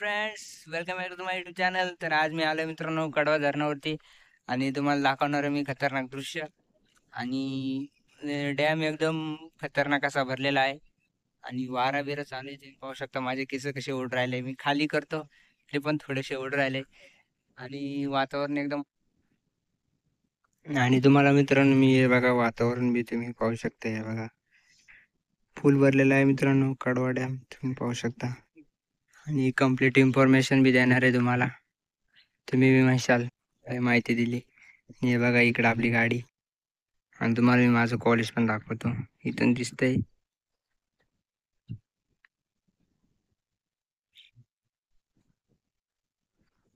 Friends, welcome back to my YouTube channel. तर आज मी आलो मित्रांनो कडवा धरणावरती आणि तुम्हाला दाखवणार आहे मी खतरनाक दृश्य. आणि डॅम एकदम खतरनाक असा भरलेला आहे आणि वारा बिरा चालू आहे. तुम्ही पाहू शकता माझे केस कसे उड राहिले. मी खाली करतो ते पण थोडेसे उड राहिले आणि वातावरण एकदम. आणि तुम्हाला मित्रांनो मी हे बघा वातावरण बी तुम्ही पाहू शकता. हे बघा फुल भरलेला आहे मित्रांनो कडवा डॅम तुम्ही पाहू शकता. आणि कंप्लीट इन्फॉर्मेशन बी देणार आहे तुम्हाला. तुम्ही बी म्हणशाल काय माहिती दिली. हे बघा इकडे आपली गाडी आणि तुम्हाला मी माझं कॉलेज पण दाखवतो. इथून दिसतंय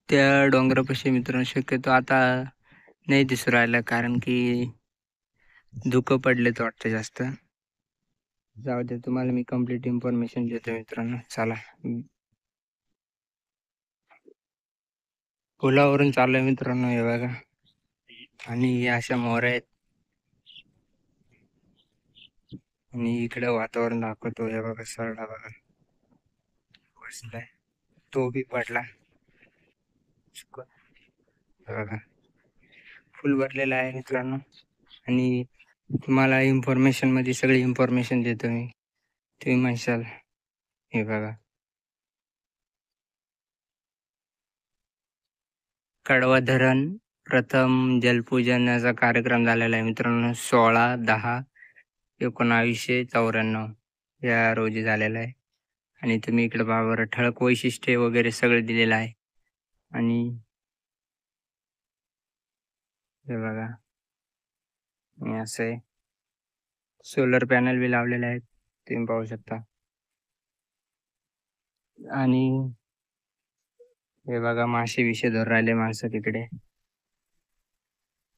त्या डोंगरापाशी मित्रांनो शक्यतो आता नाही दिसू राहिलं कारण की धुकं पडलेत वाटतं जास्त. जाऊ दे, तुम्हाला मी कंप्लीट इन्फॉर्मेशन देतो मित्रांनो. चला, पुलावरून चाललोय मित्रांनो. हे बघा आणि या अशा मोहऱ्या आहेत आणि इकडे वातावरण दाखवतो. हे बघा सरडा बघा बसलाय, तो बी पडला. हे बघा फुल भरलेला आहे मित्रांनो. आणि तुम्हाला इन्फॉर्मेशन मध्ये सगळी इन्फॉर्मेशन देतो मी. तुम्ही म्हणशाल हे बघा कडवा धरण प्रथम जलपूजनाचा कार्यक्रम झालेला आहे मित्रांनो. 16/10/1994 या रोजी झालेला आहे. आणि तुम्ही इकडे पहा बरं, ठळक वैशिष्ट्ये वगैरे सगळं दिलेलं आहे. आणि हे बघा हे असं आहे. सोलर पॅनल बी लावलेले आहेत तुम्ही पाहू शकता. आणि हे बघा मासे विषे धरून राहिले माणसं तिकडे.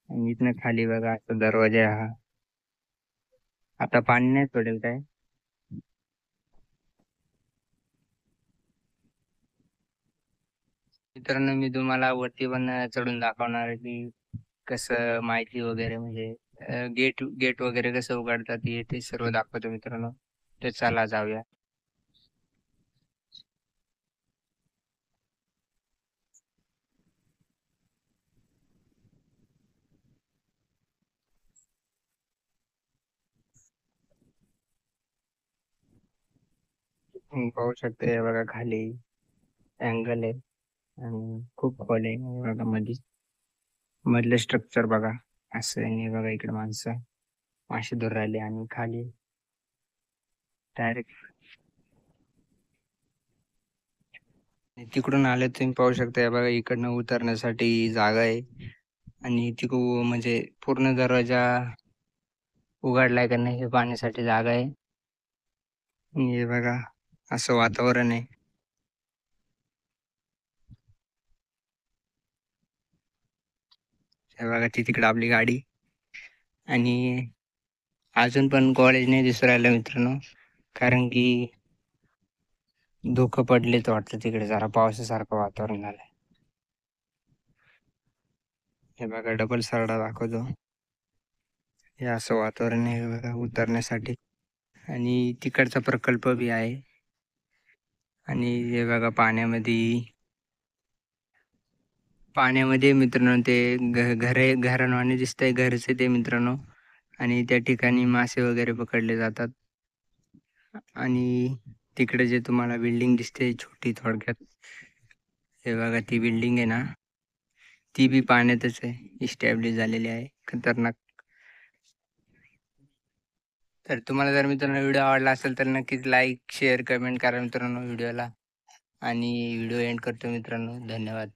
आणि इथनं खाली बघा असं दरवाजा आहे हा. आता पाणी नाही पडेल काय. मित्रांनो मी तुम्हाला वरती पण चढून दाखवणार आहे की कसं माहिती वगैरे म्हणजे गेट गेट वगैरे कसं उघडतात ते सर्व दाखवतो मित्रांनो. तर चला जाऊया. तुम्ही पाहू शकता हे बघा खाली अँगल आहे आणि खूप खोल आहे. हे बघा मध्ये मधलं स्ट्रक्चर बघा असं आहे. आणि हे बघा इकडे माणसं मासे धरून राहिले आणि खाली डायरेक्ट तिकडून आले तुम्ही पाहू शकता. हे बघा इकडनं उतरण्यासाठी जागा आहे आणि तिकडून म्हणजे पूर्ण दरवाजा उघडलाय का नाही हे पाहण्यासाठी जागा आहे. आणि हे बघा असं वातावरण आहे. हे बघा ती तिकडे आपली गाडी. आणि अजून पण कॉलेज नाही दिसू राहिलं मित्रांनो कारण की धुकं पडलेत वाटतं तिकडे. जरा पावसासारखं वातावरण झालंय. हे बघा डबल सरडा दाखवतो. हे असं वातावरण आहे बघा उतरण्यासाठी. आणि तिकडचा प्रकल्प बी आहे. आणि हे बघा पाण्यामध्ये मित्रांनो ते घरांवाणी दिसतंय घरचे ते मित्रांनो. आणि त्या ठिकाणी मासे वगैरे पकडले जातात. आणि तिकडे जे तुम्हाला बिल्डिंग दिसते छोटी थोडक्यात, हे बघा ती बिल्डिंग आहे ना, ती बी पाण्यातच आहे, इस्टॅब्लिश झालेली आहे. खतरनाक. तर तुम्हाला जर मित्रांनो व्हिडिओ आवडला असेल तर नक्कीच लाईक शेअर कमेंट करा मित्रांनो व्हिडिओला. आणि व्हिडिओ एंड करतो मित्रांनो. धन्यवाद.